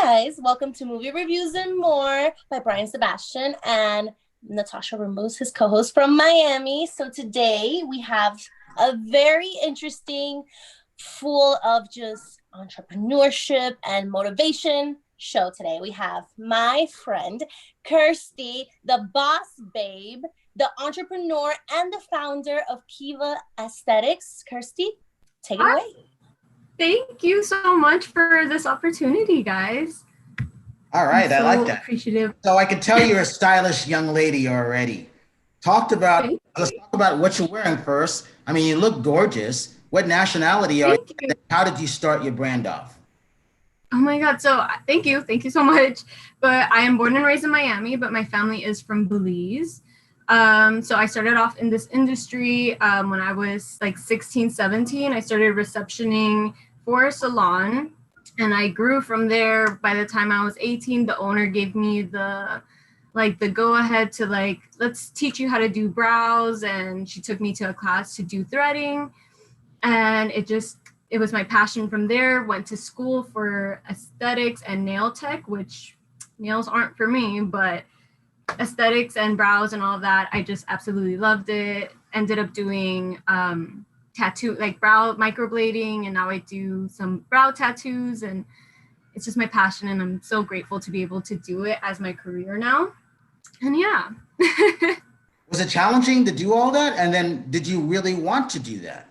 guys, welcome to Movie Reviews and More by Brian Sebastian and Nathasha Rumbos, his co-host from Miami. So today we have a very interesting, full of just entrepreneurship and motivation show today. We have my friend Kirstie, the boss babe, the entrepreneur and the founder of Kiva Aesthetics. Kirstie, take it away. Thank you so much for this opportunity, guys. All right, I like that. Appreciative. So I can tell you're a stylish young lady already. Let's talk about what you're wearing first. I mean, you look gorgeous. What nationality are you? And how did you start your brand off? Oh my God. So thank you so much. But I am born and raised in Miami, but my family is from Belize. So I started off in this industry when I was like 16, 17. I started receptioning for a salon and I grew from there. By the time I was 18, the owner gave me the go ahead to let's teach you how to do brows. And she took me to a class to do threading. And it was my passion from there. Went to school for aesthetics and nail tech, which nails aren't for me, but aesthetics and brows and all of that, I just absolutely loved it. Ended up doing brow microblading, and now I do some brow tattoos, and it's just my passion, and I'm so grateful to be able to do it as my career now. And yeah. Was it challenging to do all that? And then did you really want to do that?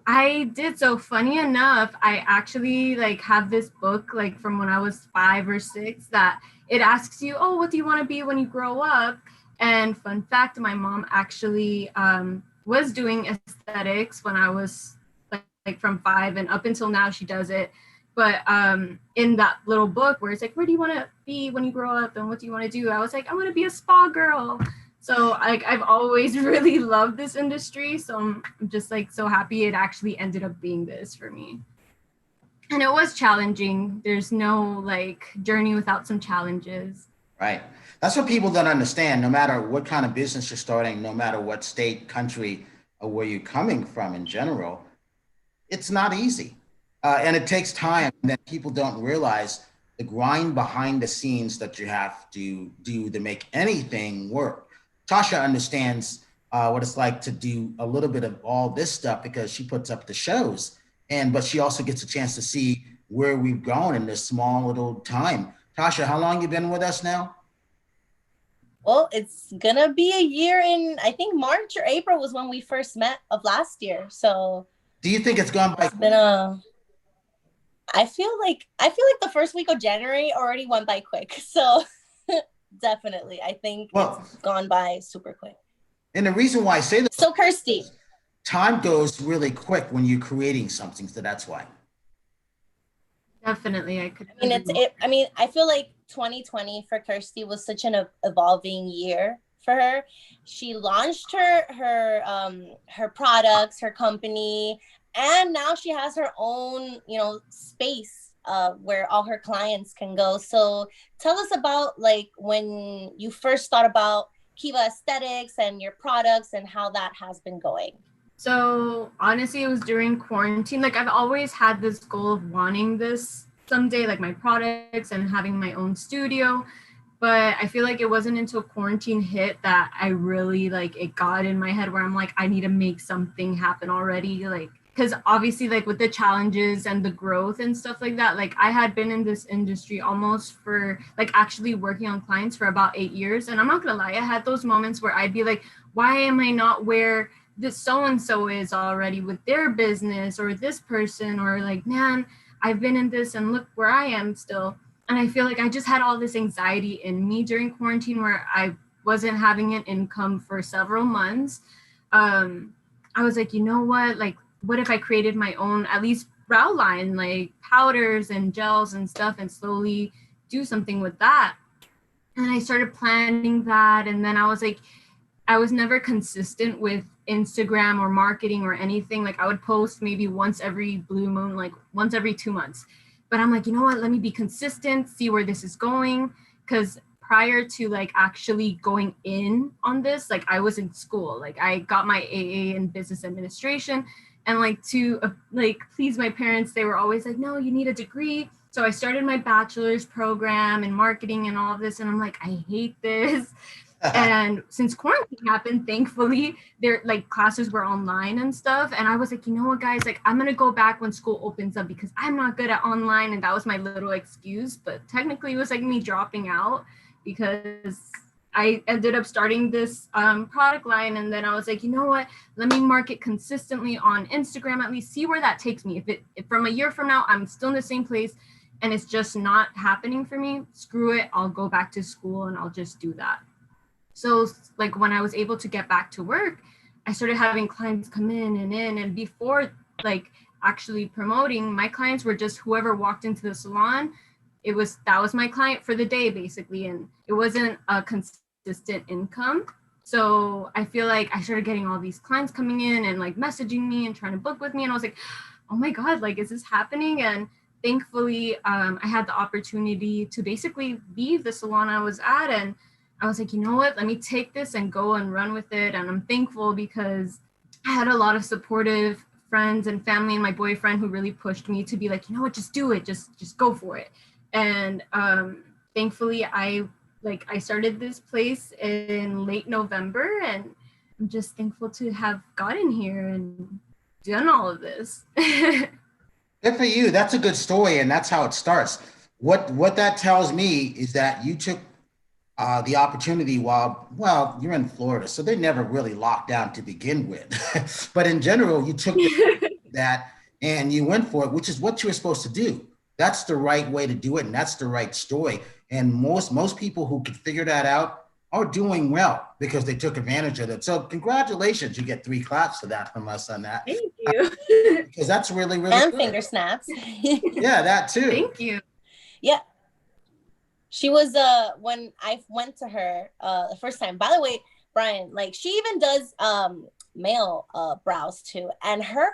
I did. So funny enough, I actually have this book from when I was 5 or 6 that it asks you, oh, what do you want to be when you grow up? And fun fact, my mom actually was doing aesthetics when I was from 5 and up until now she does it. But in that little book where it's like, where do you want to be when you grow up and what do you want to do? I was like, I want to be a spa girl. So I've always really loved this industry. So I'm just so happy it actually ended up being this for me. And it was challenging. There's no journey without some challenges. Right. That's what people don't understand. No matter what kind of business you're starting, no matter what state, country, or where you're coming from in general, it's not easy. And it takes time that people don't realize the grind behind the scenes that you have to do to make anything work. Tasha understands what it's like to do a little bit of all this stuff because she puts up the shows, but she also gets a chance to see where we've gone in this small little time. Tasha, how long you been with us now? Well, it's gonna be a year in, I think March or April was when we first met of last year. So do you think it's gone by? I feel like the first week of January already went by quick. So definitely, I think it's gone by super quick. And the reason why I say that, so Kirstie, time goes really quick when you're creating something, so that's why. Definitely, I feel like 2020 for Kirstie was such an evolving year for her. She launched her products, her company, and now she has her own, space where all her clients can go. So tell us about when you first thought about Kiva Aesthetics and your products and how that has been going. So honestly, it was during quarantine. I've always had this goal of wanting this someday, my products and having my own studio. But I feel like it wasn't until quarantine hit that I really it got in my head where I'm I need to make something happen already. Because obviously with the challenges and the growth and stuff like that, I had been in this industry almost for actually working on clients for about 8 years. And I'm not gonna lie, I had those moments where I'd be why am I not where this so-and-so is already with their business, or this person, or man, I've been in this and look where I am still. And I feel I just had all this anxiety in me during quarantine where I wasn't having an income for several months. I was you know what if I created my own, at least brow line, powders and gels and stuff, and slowly do something with that. And I started planning that. And then I was never consistent with Instagram or marketing or anything. I would post maybe once every blue moon, once every 2 months. But I'm you know what, let me be consistent, see where this is going. Because prior to actually going in on this, I was in school. I got my AA in business administration. And to please my parents, they were always no, you need a degree. So So I started my bachelor's program in marketing and all of this, and I'm like, I hate this. And since quarantine happened, thankfully, their like classes were online and stuff. And I was like, you know what, guys, like I'm gonna go back when school opens up because I'm not good at online. And that was my little excuse. But technically, it was like me dropping out because I ended up starting this product line. And then I was like, you know what, let me market consistently on Instagram, at least see where that takes me. If from a year from now, I'm still in the same place and it's just not happening for me, screw it, I'll go back to school and I'll just do that. So like when I was able to get back to work, I started having clients come in. And before like actually promoting, my clients were just whoever walked into the salon. That was my client for the day basically. And it wasn't a consistent income. So I feel like I started getting all these clients coming in and like messaging me and trying to book with me. And I was like, oh my God, like, is this happening? And thankfully, I had the opportunity to basically leave the salon I was at. And I was like, you know what, let me take this and go and run with it. And I'm thankful because I had a lot of supportive friends and family and my boyfriend who really pushed me to be like, you know what, just do it, just go for it. And thankfully, I started this place in late November, and I'm just thankful to have gotten here and done all of this. Good for you. That's a good story, and that's how it starts. What that tells me is that you took the opportunity well, you're in Florida, so they never really locked down to begin with. But in general, you took that and you went for it, which is what you were supposed to do. That's the right way to do it, and that's the right story. And most people who could figure that out are doing well because they took advantage of it. So congratulations, you get 3 claps for that from us on that. Thank you. Because that's really, really and good. finger snaps. Yeah, that too. Thank you. Yeah. She was when I went to her the first time. By the way, Brian, like she even does male brows too, and her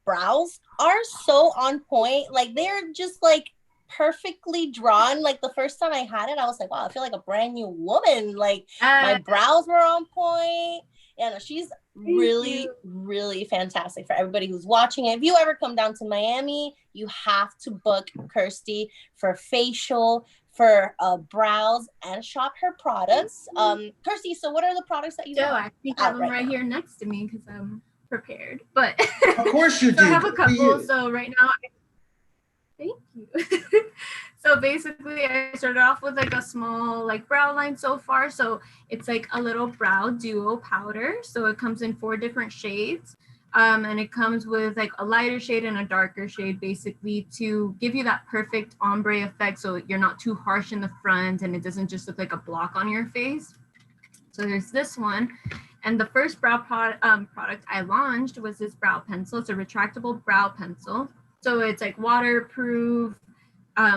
brows are so on point. Like they're just like perfectly drawn. Like the first time I had it, I was like, wow, I feel like a brand new woman. Like my brows were on point. Yeah, no, she's really, really fantastic for everybody who's watching it. If you ever come down to Miami, you have to book Kirstie for facial, for brows, and shop her products. Kirstie, so what are the products that you have? I actually have them right here next to me because I'm prepared. But of course you do. So I have a couple. So right now, thank you. So basically, I started off with like a small like brow line so far. So it's like a little brow duo powder. So it comes in 4 different shades. And it comes with like a lighter shade and a darker shade, basically to give you that perfect ombre effect. So you're not too harsh in the front and it doesn't just look like a block on your face. So there's this one. And the first brow product I launched was this brow pencil. It's a retractable brow pencil. So it's like waterproof,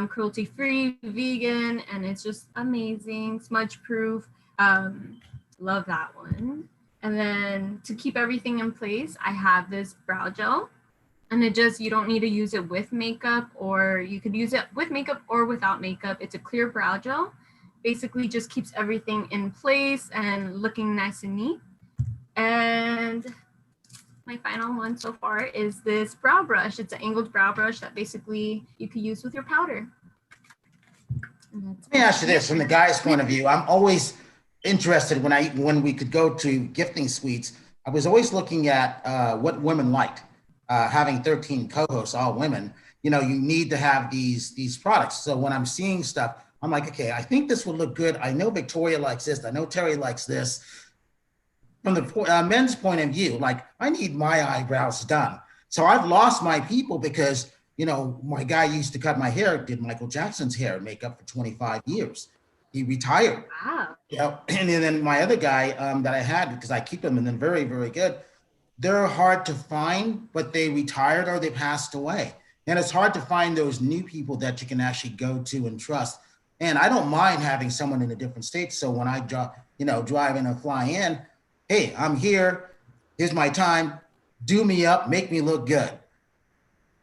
cruelty-free, vegan, and it's just amazing, smudge-proof. Love that one. And then to keep everything in place, I have this brow gel. And you don't need to use it with makeup, or you could use it with makeup or without makeup. It's a clear brow gel. Basically just keeps everything in place and looking nice and neat. And my final one so far is this brow brush. It's an angled brow brush that basically you could use with your powder. Let me ask you this, from the guy's point of view, I'm always interested when we could go to gifting suites. I was always looking at what women liked. Having 13 co-hosts, all women, you need to have these products. So when I'm seeing stuff, I'm like, okay, I think this would look good. I know Victoria likes this. I know Terry likes this. From the men's point of view, like I need my eyebrows done. So I've lost my people because, my guy used to cut my hair, did Michael Jackson's hair and makeup for 25 years. He retired. Wow. And then my other guy that I had, because I keep them and they're very, very good. They're hard to find, but they retired or they passed away. And it's hard to find those new people that you can actually go to and trust. And I don't mind having someone in a different state. So when I drive in or fly in, hey, I'm here. Here's my time. Do me up, make me look good.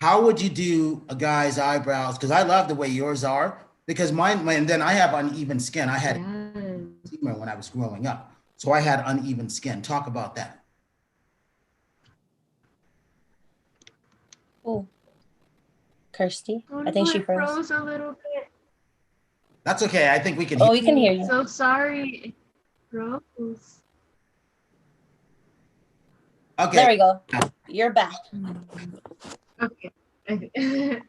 How would you do a guy's eyebrows? Because I love the way yours are. Because mine, and then I have uneven skin. I had eczema when I was growing up. So I had uneven skin. Talk about that. Oh, Kirstie. Oh, I think no, she it froze. froze a little bit. That's okay. I think we can Oh, hear. we can hear you. So sorry. It froze. Okay. There we go. You're back. Okay. Okay.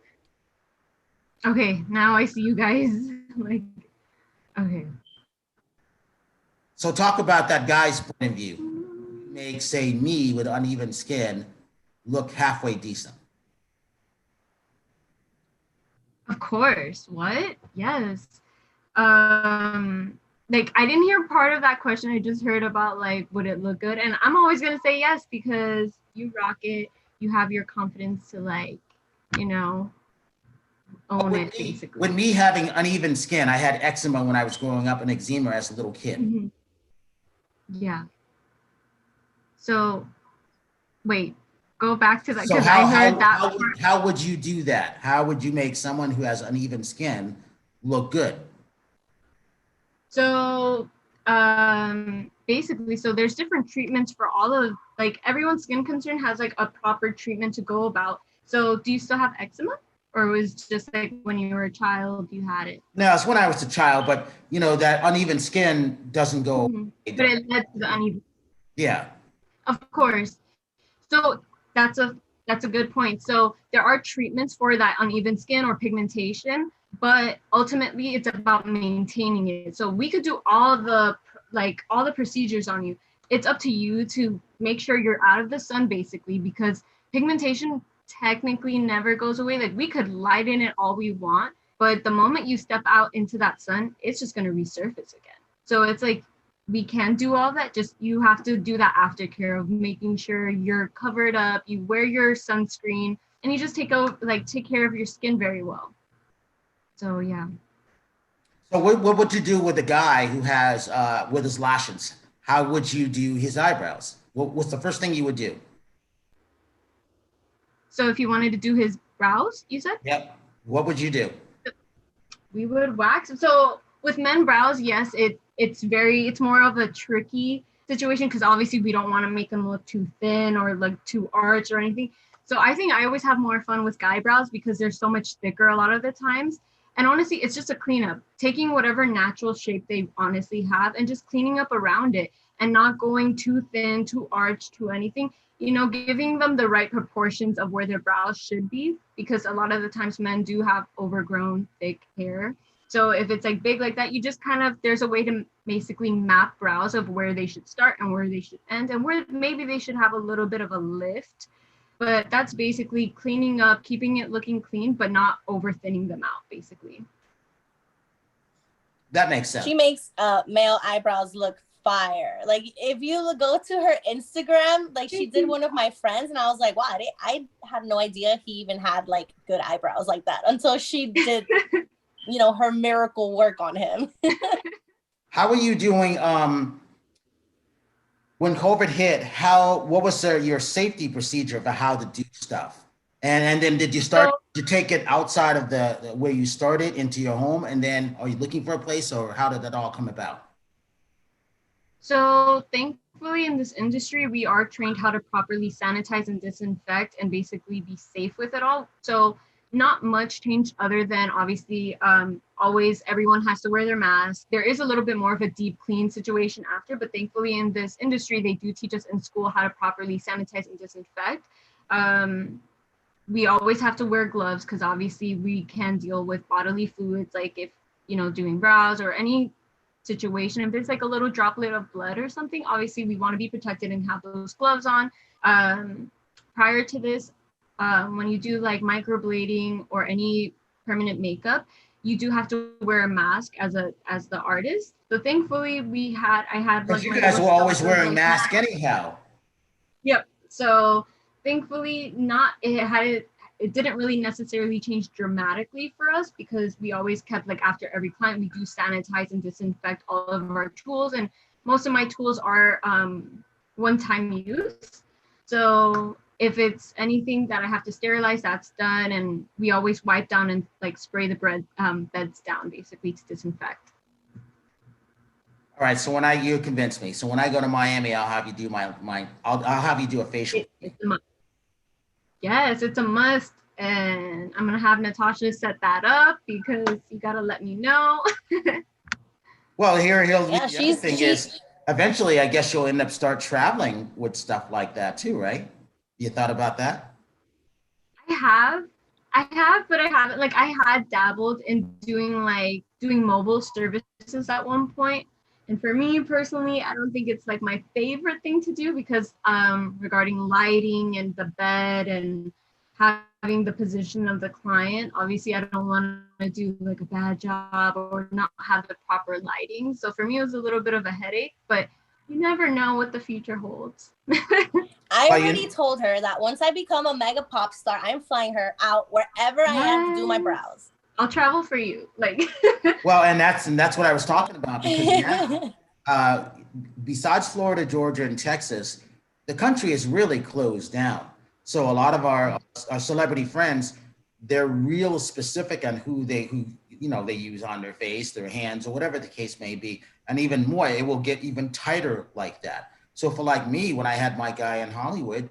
Okay, now I see you guys. Like, okay. So talk about that guy's point of view. Make, say, me with uneven skin look halfway decent. Of course. What? Yes. Like I didn't hear part of that question. I just heard about like would it look good? And I'm always gonna say yes because you rock it. You have your confidence to like, you know, own it basically. With me having uneven skin, I had eczema when I was growing up and eczema as a little kid. Mm-hmm. Yeah. So wait, go back to that So because I heard that. how would you do that? How would you make someone who has uneven skin look good? So basically, so there's different treatments for all of like everyone's skin concern has like a proper treatment to go about. So do you still have eczema? Or was it just like when you were a child you had it? No, it's when I was a child, but you know, that uneven skin doesn't go away. But it led to the uneven. Yeah. Of course. So that's a good point. So there are treatments for that uneven skin or pigmentation, but ultimately it's about maintaining it. So we could do all the procedures on you. It's up to you to make sure you're out of the sun basically because pigmentation technically never goes away. Like we could lighten it all we want, but the moment you step out into that sun, it's just going to resurface again. So it's like we can do all that, just you have to do that aftercare of making sure you're covered up, you wear your sunscreen, and you just take care of your skin very well. So yeah. So what would you do with a guy who has with his lashes? How would you do his eyebrows? What's the first thing you would do? So if you wanted to do his brows, you said? Yep. What would you do? We would wax. So with men brows, yes, it's more of a tricky situation because obviously we don't want to make them look too thin or look too arched or anything. So I think I always have more fun with guy brows because they're so much thicker a lot of the times. And honestly, it's just a cleanup, taking whatever natural shape they honestly have and just cleaning up around it and not going too thin, too arched, too anything, giving them the right proportions of where their brows should be, because a lot of the times men do have overgrown thick hair. So if it's like big like that, you just there's a way to basically map brows of where they should start and where they should end and where maybe they should have a little bit of a lift. But that's basically cleaning up, keeping it looking clean, but not over thinning them out, basically. That makes sense. She makes male eyebrows look fire. Like if you go to her Instagram, like she did one of my friends and I was like, wow, I had no idea he even had like good eyebrows like that until she did, her miracle work on him. How are you doing when COVID hit? What was your safety procedure for how to do stuff? And then did you start to take it outside of the where you started into your home? And then are you looking for a place or how did that all come about? So thankfully in this industry, we are trained how to properly sanitize and disinfect and basically be safe with it all. So not much changed other than obviously always everyone has to wear their mask. There is a little bit more of a deep clean situation after, but thankfully in this industry, they do teach us in school how to properly sanitize and disinfect. We always have to wear gloves because obviously we can deal with bodily fluids, like if, doing brows or any situation. If there's like a little droplet of blood or something, obviously we want to be protected and have those gloves on. Prior to this, when you do like microblading or any permanent makeup, you do have to wear a mask as the artist. So thankfully I had like you guys were always wearing masks anyhow. Yep. So thankfully it didn't really necessarily change dramatically for us because we always kept like after every client, we do sanitize and disinfect all of our tools. And most of my tools are one-time use. So if it's anything that I have to sterilize, that's done. And we always wipe down and like spray the beds down basically to disinfect. All right. So you convinced me. So when I go to Miami, I'll have you do I'll have you do a facial. Yes, it's a must. and I'm gonna have Natasha set that up because you gotta let me know. Well, here, the other she's thing is, eventually, I guess you'll end up start traveling with stuff like that too, right? You thought about that? I have, but I haven't. Like, I had dabbled in doing mobile services at one point. And for me personally, I don't think it's like my favorite thing to do because regarding lighting and the bed and having the position of the client, obviously I don't want to do like a bad job or not have the proper lighting. So for me, it was a little bit of a headache, but you never know what the future holds. I already told her that once I become a mega pop star, I'm flying her out wherever I am to do my brows. I'll travel for you. Like well, and that's what I was talking about, because now, besides Florida, Georgia, and Texas, the country is really closed down. So a lot of our celebrity friends, they're real specific on who they use on their face, their hands, or whatever the case may be. And even more, it will get even tighter like that. So for like me, when I had my guy in Hollywood,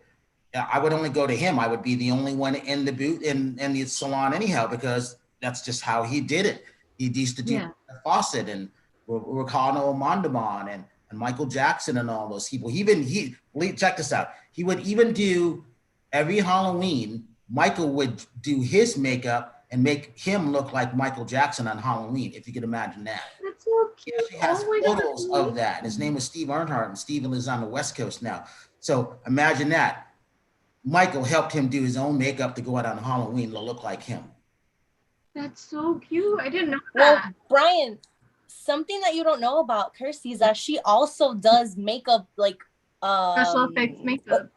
I would only go to him. I would be the only one in the booth in the salon anyhow, because that's just how he did it. He used to do Fawcett and Ricardo Montalban and Michael Jackson and all those people. Check this out. He would even do every Halloween, Michael would do his makeup and make him look like Michael Jackson on Halloween, if you could imagine that. That's so cute. He actually has photos of that. His name was Steve Earnhardt, and Steven is on the West Coast now. So imagine that. Michael helped him do his own makeup to go out on Halloween to look like him. That's so cute. I didn't know that. Well, Brian, something that you don't know about Kirstie is that she also does makeup, like special effects makeup.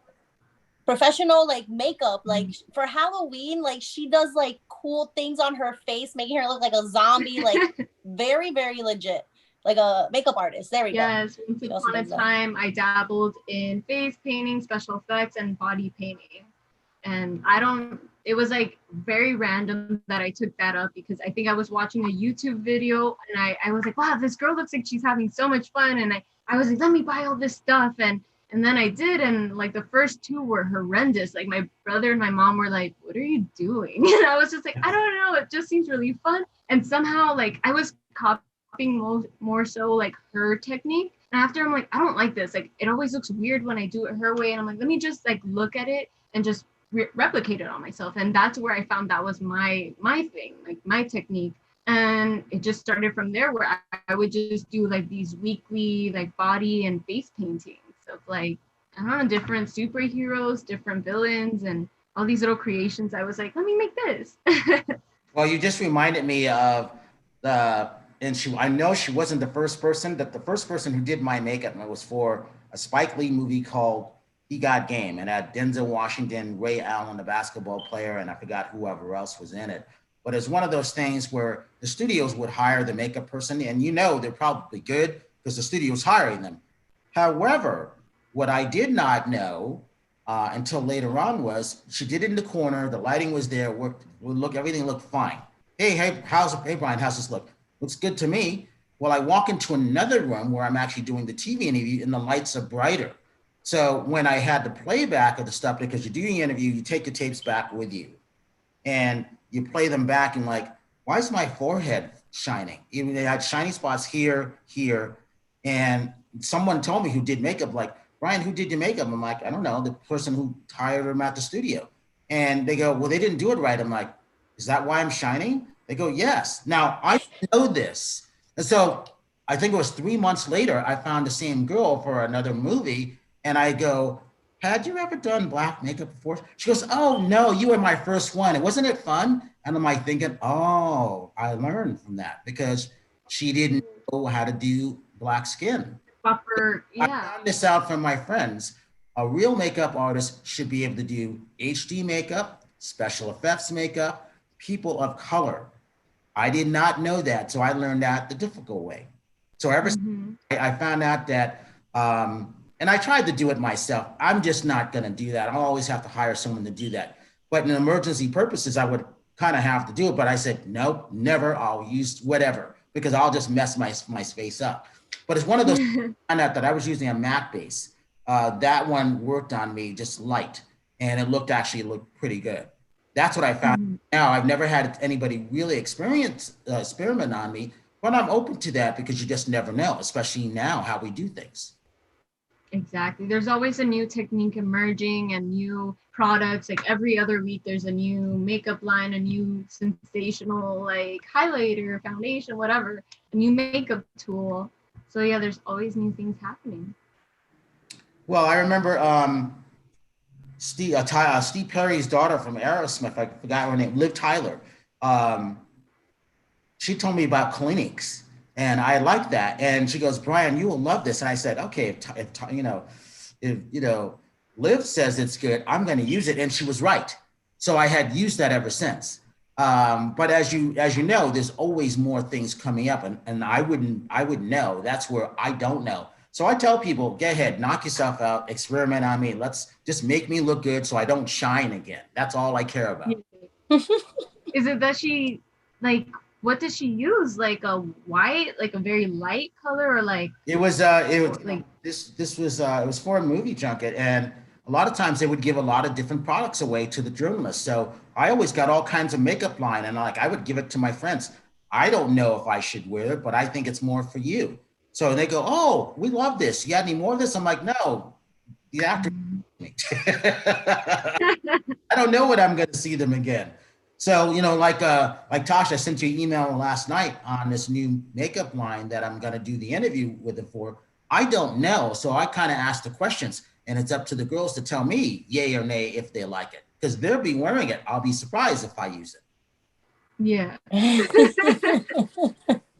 Professional like makeup, like for Halloween, like she does like cool things on her face, making her look like a zombie, like very, very legit, like a makeup artist. There we go. Yes, once upon a time, I dabbled in face painting, special effects, and body painting. And it was like very random that I took that up because I think I was watching a YouTube video and I was like, wow, this girl looks like she's having so much fun. And I was like, let me buy all this stuff. And then I did, and like the first two were horrendous. Like my brother and my mom were like, what are you doing? And I was just like, I don't know. It just seems really fun. And somehow like I was copying more so like her technique. And after I'm like, I don't like this. Like it always looks weird when I do it her way. And I'm like, let me just like look at it and just replicate it on myself. And that's where I found that was my thing, like my technique. And it just started from there where I would just do like these weekly like body and face paintings of like, I don't know, different superheroes, different villains, and all these little creations. I was like, let me make this. Well, you just reminded me of I know she wasn't the first person, but the first person who did my makeup was for a Spike Lee movie called He Got Game, and had Denzel Washington, Ray Allen, the basketball player, and I forgot whoever else was in it. But it's one of those things where the studios would hire the makeup person, and they're probably good because the studio's hiring them. However, what I did not know until later on was she did it in the corner. The lighting was there. Everything looked fine. Hey, Brian, how's this look? Looks good to me. Well, I walk into another room where I'm actually doing the TV interview, and the lights are brighter. So when I had the playback of the stuff, because you do the interview, you take the tapes back with you, and you play them back, and like, why is my forehead shining? Even they had shiny spots here, and someone told me who did makeup, like, Brian, who did your makeup? I'm like, I don't know, the person who hired him at the studio. And they go, well, they didn't do it right. I'm like, is that why I'm shining? They go, yes. Now, I know this. And so I think it was 3 months later, I found the same girl for another movie. And I go, had you ever done black makeup before? She goes, oh, no, you were my first one. And wasn't it fun? And I'm like thinking, oh, I learned from that because she didn't know how to do black skin. Proper, yeah. I found this out from my friends. A real makeup artist should be able to do HD makeup, special effects makeup, people of color. I did not know that, so I learned that the difficult way. So I found out that, and I tried to do it myself. I'm just not going to do that. I'll always have to hire someone to do that. But in emergency purposes, I would kind of have to do it. But I said, nope, never. I'll use whatever because I'll just mess my face up. But it's one of those I found out that I was using a matte base. That one worked on me just light, and it looked pretty good. That's what I found. Mhm. Now I've never had anybody really experiment on me, but I'm open to that because you just never know, especially now how we do things. Exactly. There's always a new technique emerging and new products. Like every other week, there's a new makeup line, a new sensational like highlighter, foundation, whatever, a new makeup tool. So yeah, there's always new things happening. Well, I remember Steve Perry's daughter from Aerosmith, I forgot her name, Liv Tyler. Um, she told me about cliniques, and I like that. And she goes, Brian, you will love this. And I said, okay, if Liv says it's good, I'm going to use it. And she was right. So I had used that ever since. But as you know, there's always more things coming up, and I wouldn't know. That's where I don't know. So I tell people, go ahead, knock yourself out, experiment on me. Let's just make me look good so I don't shine again. That's all I care about. Is it that she like what does she use? Like a white, like a very light color, or like like it was for a movie junket, and a lot of times they would give a lot of different products away to the journalists. So I always got all kinds of makeup line, and like I would give it to my friends. I don't know if I should wear it, but I think it's more for you. So they go, "Oh, we love this. You got any more of this?" I'm like, "No, the actor." I don't know when I'm going to see them again. So, like Tasha, I sent you an email last night on this new makeup line that I'm going to do the interview with them for. I don't know. So I kind of asked the questions, and it's up to the girls to tell me yay or nay if they like it, because they'll be wearing it. I'll be surprised if I use it. yeah.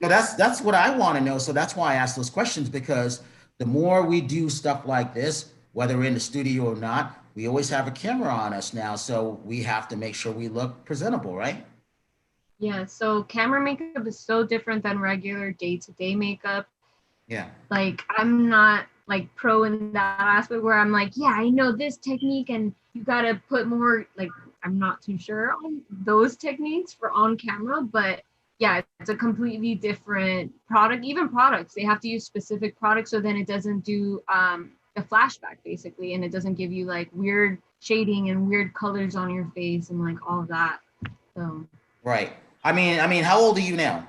So that's what I want to know. So that's why I ask those questions, because the more we do stuff like this, whether we're in the studio or not, we always have a camera on us now. So we have to make sure we look presentable, right? Yeah, so camera makeup is so different than regular day-to-day makeup. Yeah. Like I'm not like pro in that aspect where I'm like, yeah, I know this technique and you gotta put more like I'm not too sure on those techniques for on camera, but yeah, it's a completely different product. Even products, they have to use specific products so then it doesn't do a flashback basically, and it doesn't give you like weird shading and weird colors on your face and like all of that. So Right. I mean, how old are you now?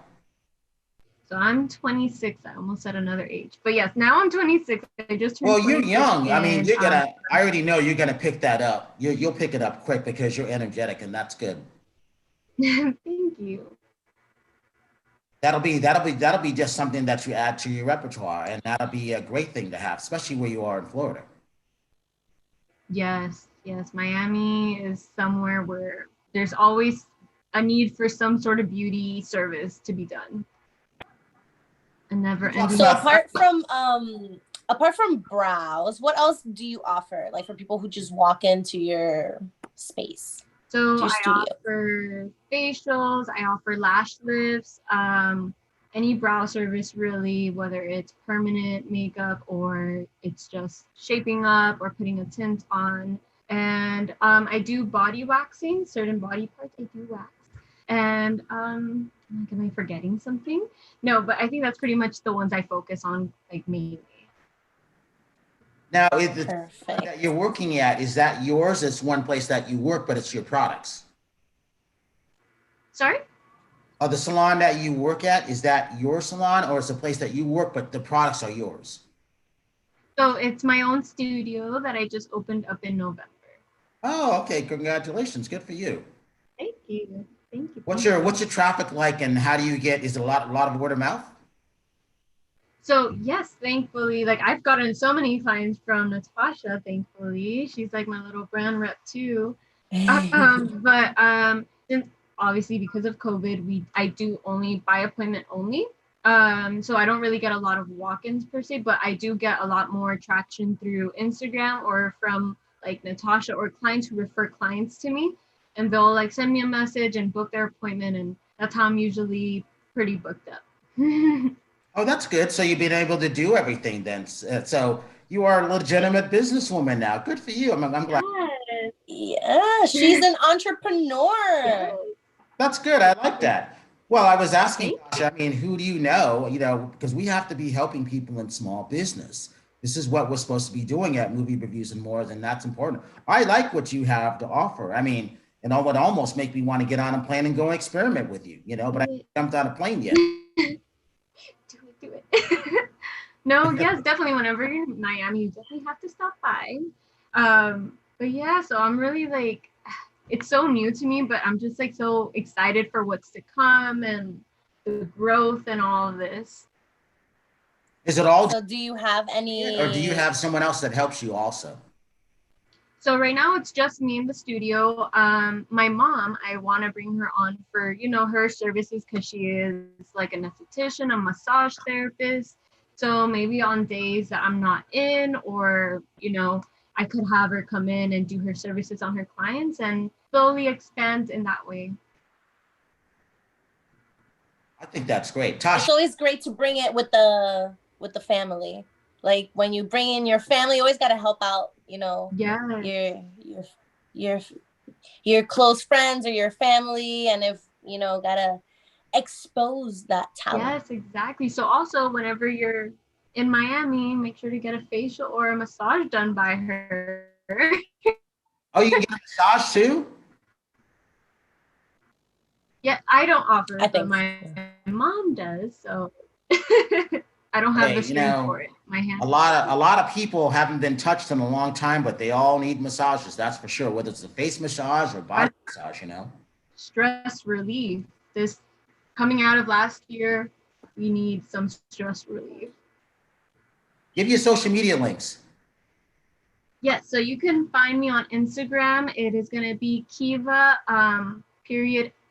So I'm 26. I almost said another age, but yes, now I'm 26. I just turned Well, you're 26 young. I mean, in. I already know you're gonna pick that up. You'll pick it up quick because you're energetic, and that's good. Thank you. That'll be just something that you add to your repertoire, and that'll be a great thing to have, especially where you are in Florida. Yes, yes. Miami is somewhere where there's always a need for some sort of beauty service to be done. A never ending. So apart from brows, what else do you offer? Like for people who just walk into your space, So your I studio? offer facials, I offer lash lifts, any brow service really, whether it's permanent makeup or it's just shaping up or putting a tint on. And I do body waxing, certain body parts I do wax. And like, am I forgetting something? No, but I think that's pretty much the ones I focus on, like mainly. Now, is the salon that Perfect. you're working at, is that yours? It's one place that you work, but it's your products. Sorry? The salon that you work at, is that your salon, or it's a place that you work, but the products are yours? So it's my own studio that I just opened up in November. Oh, okay. Congratulations. Good for you. Thank you. Thank you. What's Thank your you. what's your traffic like, and how do you get? Is it a lot of word of mouth? So yes, thankfully, like I've gotten so many clients from Natasha, thankfully. She's like my little brand rep too. But since obviously because of COVID, I do only by appointment only. So I don't really get a lot of walk-ins per se, but I do get a lot more traction through Instagram or from like Natasha or clients who refer clients to me. And they'll like send me a message and book their appointment, and that's how I'm usually pretty booked up. Oh, that's good. So you've been able to do everything then. So you are a legitimate businesswoman now. Good for you. I'm glad. Yeah, she's an Yes. entrepreneur. That's good. I like that. Well, I was asking Thank Tasha, I mean, who do you know? Because we have to be helping people in small business. This is what we're supposed to be doing at Movie Reviews and More, and that's important. I like what you have to offer. I mean, and it would almost make me want to get on a plane and go experiment with you, but I haven't jumped on a plane yet. Do it. No, yes, definitely. Whenever you're in Miami, you definitely have to stop by. But yeah, so I'm really like, it's so new to me, but I'm just like so excited for what's to come and the growth and all of this. Is it all? So do you have any, or do you have someone else that helps you also? So right now it's just me in the studio. My mom, I want to bring her on for, her services because she is like an esthetician, a massage therapist. So maybe on days that I'm not in, or, I could have her come in and do her services on her clients and slowly expand in that way. I think that's great. Tasha. It's always great to bring it with the family. Like when you bring in your family, you always got to help out, Yeah. your close friends or your family. And if, gotta expose that talent. Yes, exactly. So also whenever you're in Miami, make sure to get a facial or a massage done by her. Oh, you can get a massage too? Yeah, I don't offer it, but think my mom does. So I don't have the strength for it. My hand. A lot of people haven't been touched in a long time, but they all need massages. That's for sure. Whether it's a face massage or body massage, Stress relief. This coming out of last year, we need some stress relief. Give your social media links. Yes, so you can find me on Instagram. It is going to be Kiva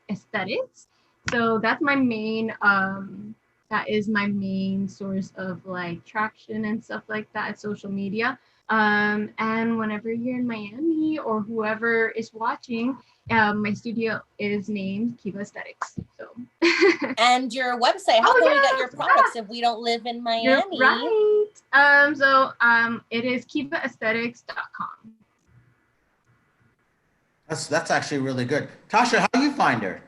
Aesthetics. So that's my main that is my main source of like traction and stuff like that, social media. And whenever you're in Miami or whoever is watching, my studio is named Kiva Aesthetics. So and your website, how can we get your products if we don't live in Miami? You're right. It is kivaesthetics.com. That's actually really good. Tasha, how do you find her?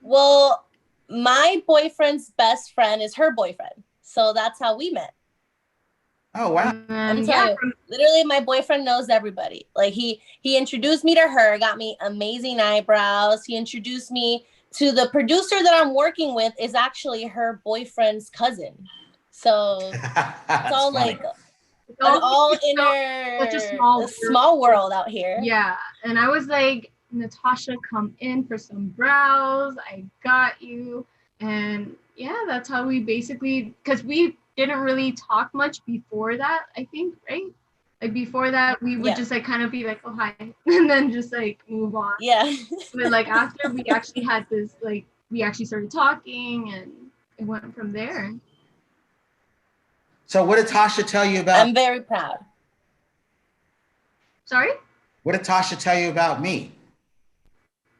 Well, my boyfriend's best friend is her boyfriend. So that's how we met. Oh, wow. I'm telling you, literally my boyfriend knows everybody. Like he introduced me to her, got me amazing eyebrows. He introduced me to the producer that I'm working with is actually her boyfriend's cousin. So it's all funny. like all inner, such a small world out here. Yeah. And I was like, Nathasha, come in for some brows. I got you. And yeah, that's how we basically, because we didn't really talk much before that, I think, right? Like before that, we would just like kind of be like, oh, hi, and then just like move on. Yeah. But like after we actually had this, like we actually started talking and it went from there. So what did Tasha tell you about? I'm very proud. Sorry? What did Tasha tell you about me?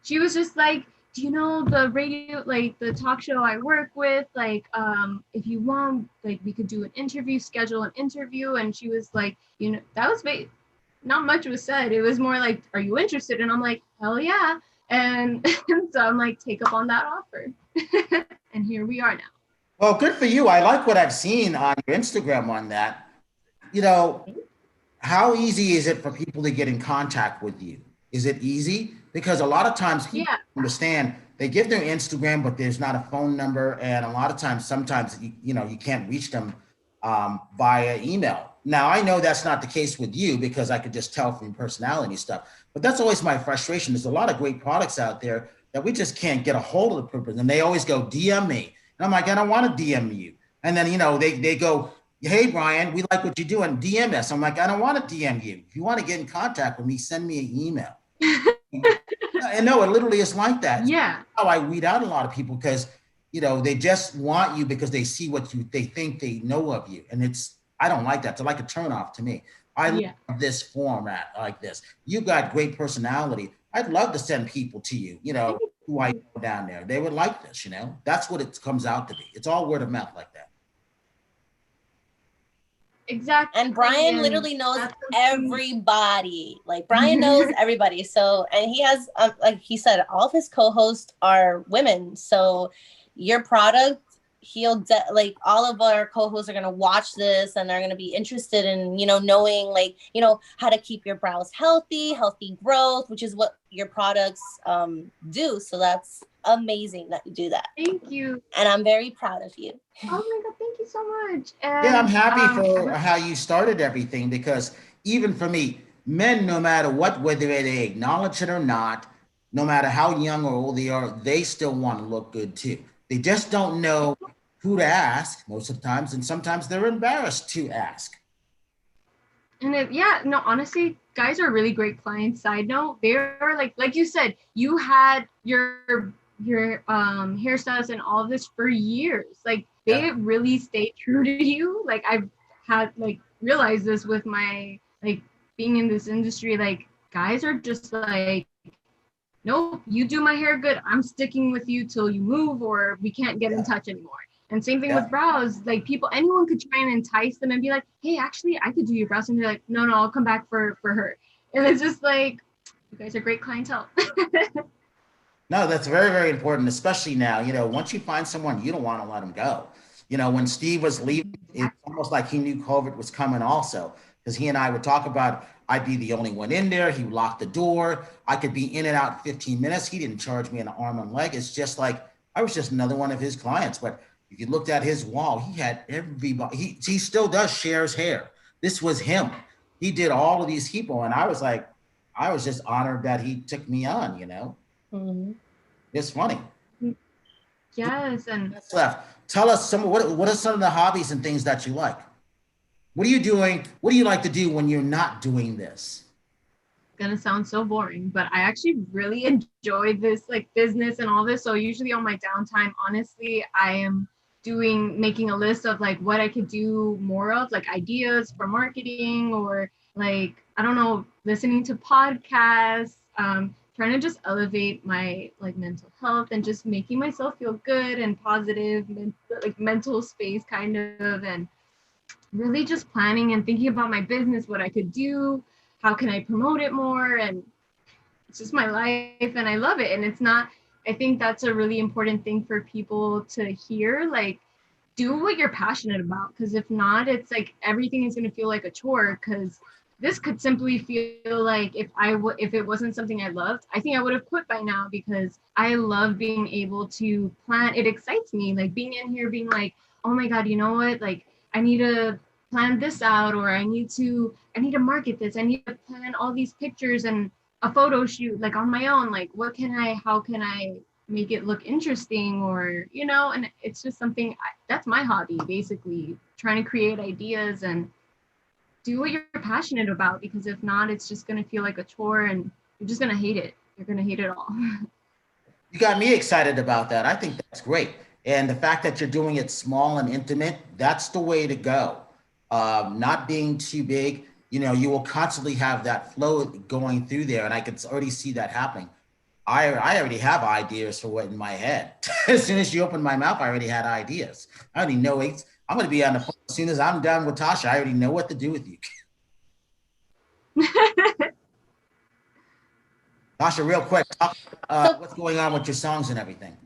She was just like, do you know the radio, like the talk show I work with? Like, if you want, like we could do an interview, schedule an interview. And she was like, that was not much was said. It was more like, are you interested? And I'm like, hell yeah. And so I'm like, take up on that offer. And here we are now. Well, good for you. I like what I've seen on your Instagram on that. How easy is it for people to get in contact with you? Is it easy? Because a lot of times people understand they give their Instagram, but there's not a phone number. And a lot of times, sometimes, you can't reach them via email. Now, I know that's not the case with you because I could just tell from your personality stuff, but that's always my frustration. There's a lot of great products out there that we just can't get a hold of the person. And they always go, DM me. And I'm like, I don't want to DM you. And then, they go, hey, Brian, we like what you do and DM us. I'm like, I don't want to DM you. If you want to get in contact with me, send me an email. And no, it literally is like that. Yeah. How I weed out a lot of people because, they just want you because they see what they think they know of you. And I don't like that. It's like a turnoff to me. I love this format like this. You've got great personality. I'd love to send people to you, who I know down there. They would like this, That's what it comes out to be. It's all word of mouth like that. Exactly. And Brian literally knows everybody. Like Brian knows everybody. So, and he has, like he said, all of his co-hosts are women. So your product like all of our co-hosts are going to watch this and they're going to be interested in, knowing like, how to keep your brows healthy growth, which is what your products do. So that's amazing that you do that. Thank you. And I'm very proud of you. Oh my God, thank you so much. And, yeah, I'm happy for how you started everything, because even for me, men, no matter what, whether they acknowledge it or not, no matter how young or old they are, they still want to look good too. They just don't know who to ask most of the times, and sometimes they're embarrassed to ask. And honestly, guys are really great clients. Side note, they're like you said, you had your hairstyles and all of this for years. Like they really stay true to you. Like I've had realized this with my being in this industry. Like guys are just like, nope, you do my hair good, I'm sticking with you till you move or we can't get in touch anymore. And same thing with brows. Like anyone could try and entice them and be like, hey, actually, I could do your brows. And they're like, no, I'll come back for her. And it's just like, you guys are great clientele. No, that's very, very important, especially now. Once you find someone, you don't want to let them go. When Steve was leaving, it's almost like he knew COVID was coming also, because he and I would talk about, I'd be the only one in there. He would lock the door. I could be in and out in 15 minutes. He didn't charge me an arm and leg. It's just like, I was just another one of his clients. But if you looked at his wall, he had everybody. He still does Cher's hair. This was him. He did all of these people. And I was just honored that he took me on, Mm-hmm. It's funny. Yes. And what's left? Tell us what are some of the hobbies and things that you like? What are you doing? What do you like to do when you're not doing this? Gonna sound so boring, but I actually really enjoy this business and all this. So usually on my downtime, honestly, I am making a list of what I could do more of, ideas for marketing, or I don't know, listening to podcasts, trying to just elevate my mental health and just making myself feel good and positive, mental space kind of, and really just planning and thinking about my business, what I could do, how can I promote it more. And it's just my life and I love it. And it's not, I think that's a really important thing for people to hear, do what you're passionate about. Because if not, it's everything is going to feel like a chore, because this could simply feel like if it wasn't something I loved, I think I would have quit by now, because I love being able to plan. It excites me, being in here being like, oh my God, you know what? I need to plan this out, or I need to market this. I need to plan all these pictures and a photo shoot on my own. How can I make it look interesting, or, and it's just something that's my hobby, basically trying to create ideas and do what you're passionate about, because if not, it's just going to feel like a chore and you're just going to hate it. You're going to hate it all. You got me excited about that. I think that's great. And the fact that you're doing it small and intimate, that's the way to go. Not being too big, you will constantly have that flow going through there. And I can already see that happening. I already have ideas for what in my head. As soon as you open my mouth, I already had ideas. I already know I'm going to be on the phone as soon as I'm done with Tasha. I already know what to do with you. Tasha, real quick, what's going on with your songs and everything?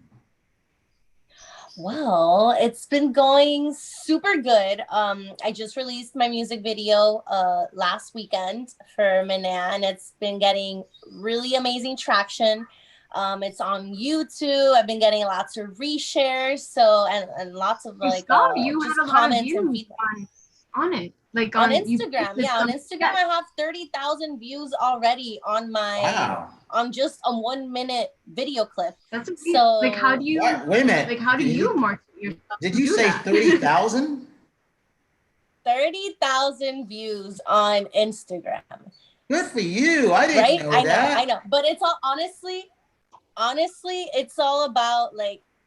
Well, it's been going super good. I just released my music video last weekend for Mana, and it's been getting really amazing traction. It's on YouTube. I've been getting lots of reshares, and lots of you just had a comments lot of and views feedback. on it. On Instagram. Yeah, on Instagram, I have 30,000 views already on my on just a 1 minute video clip. That's so how do you wait a minute? How do you market yourself? Did you say 30,000? 30,000 views on Instagram. Good for you. I didn't know that. I know. But it's all honestly, it's all about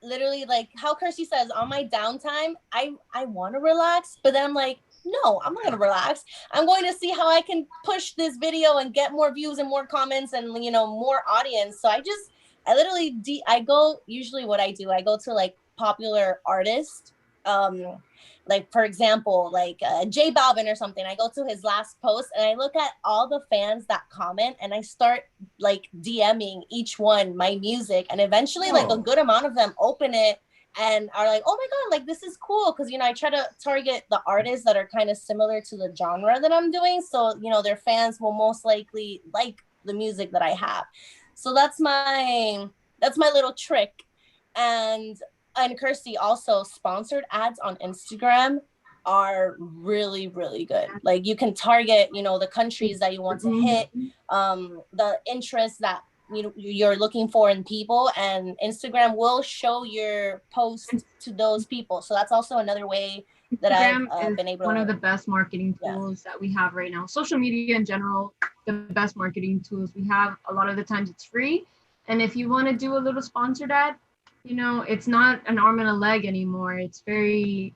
literally how Kirstie says, on my downtime, I want to relax, but then I'm like, no, I'm not going to relax. I'm going to see how I can push this video and get more views and more comments and, more audience. So I literally, usually what I do, I go to popular artists, for example, J Balvin or something. I go to his last post and I look at all the fans that comment and I start DMing each one my music, and eventually a good amount of them open it and are like, oh my God, like this is cool. Cause, you know, I try to target the artists that are kind of similar to the genre that I'm doing. So, you know, their fans will most likely like the music that I have. So that's my little trick. And Kirstie, also sponsored ads on Instagram are really, really good. Like you can target, you know, the countries that you want to hit, the interests that you're looking for in people, and Instagram will show your post to those people. So that's also another way that Instagram I've been able to one of the best marketing tools that we have right now. Social media in general, the best marketing tools we have. A lot of the times it's free, and if you want to do a little sponsored ad, you know, it's not an arm and a leg anymore. It's very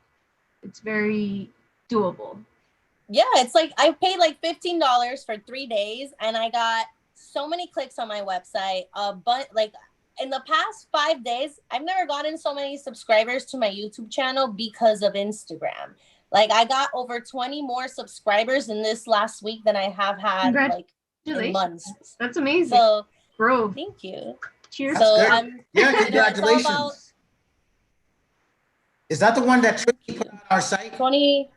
doable. Yeah, it's like I paid like $15 for 3 days, and I got so many clicks on my website. But like in the past 5 days, I've never gotten so many subscribers to my YouTube channel because of Instagram. Like I got over 20 more subscribers in this last week than I have had like in months. That's amazing. So, bro, thank you. Cheers. So congratulations. You know, is that the one that Trixie put on our site? 20.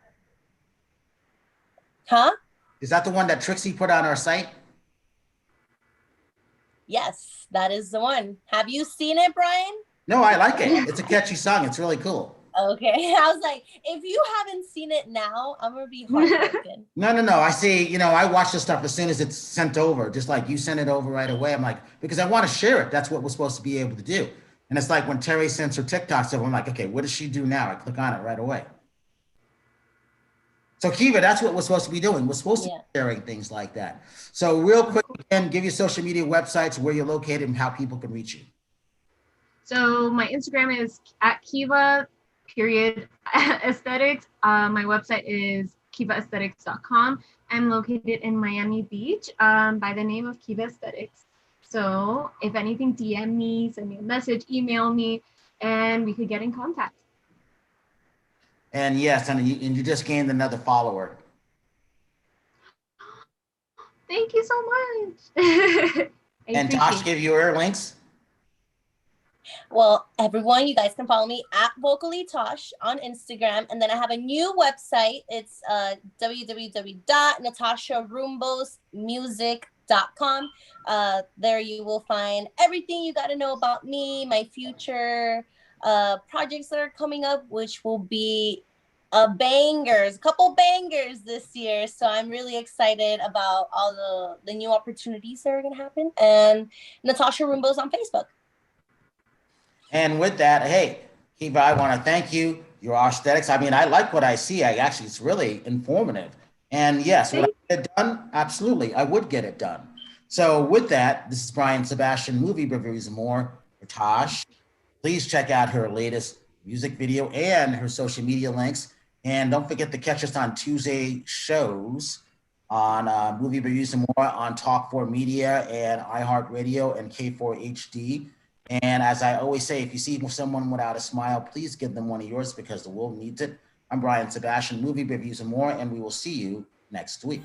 Huh? Is that the one that Trixie put on our site? Yes, that is the one. Have you seen it, Brian? No, I like it. It's a catchy song. It's really cool. Okay. I was like, if you haven't seen it now, I'm going to be heartbroken. No. I see, you know, I watch this stuff as soon as it's sent over, just like you sent it over right away. I'm like, because I want to share it. That's what we're supposed to be able to do. And it's like when Terry sends her TikTok stuff, I'm like, okay, what does she do now? I click on it right away. So Kiva, that's what we're supposed to be doing. We're supposed to be sharing things like that. So real quick, again, give your social media websites, where you're located, and how people can reach you. So my Instagram is @Kiva_Aesthetics. My website is kivaesthetics.com. I'm located in Miami Beach by the name of Kiva Aesthetics. So if anything, DM me, send me a message, email me, and we could get in contact. And yes, and you just gained another follower. Thank you so much. And Tasha gave you her links? Well, everyone, you guys can follow me at VocallyTosh on Instagram. And then I have a new website. It's www.nathasharumbosmusic.com. There you will find everything you got to know about me, my future projects that are coming up, which will be a couple bangers this year. So I'm really excited about all the new opportunities that are going to happen. And Nathasha Rumbos on Facebook. And with that, hey, Kiva, I want to thank you. Your aesthetics. I mean, I like what I see. It's really informative. And yes, would I get it done? Absolutely, I would get it done. So with that, this is Brian Sebastian, Movie Reviews and More for Tosh. Please check out her latest music video and her social media links. And don't forget to catch us on Tuesday shows on Movie Reviews and More on Talk 4 Media and iHeartRadio and K4HD. And as I always say, if you see someone without a smile, please give them one of yours, because the world needs it. I'm Brian Sebastian, Movie Reviews and More, and we will see you next week.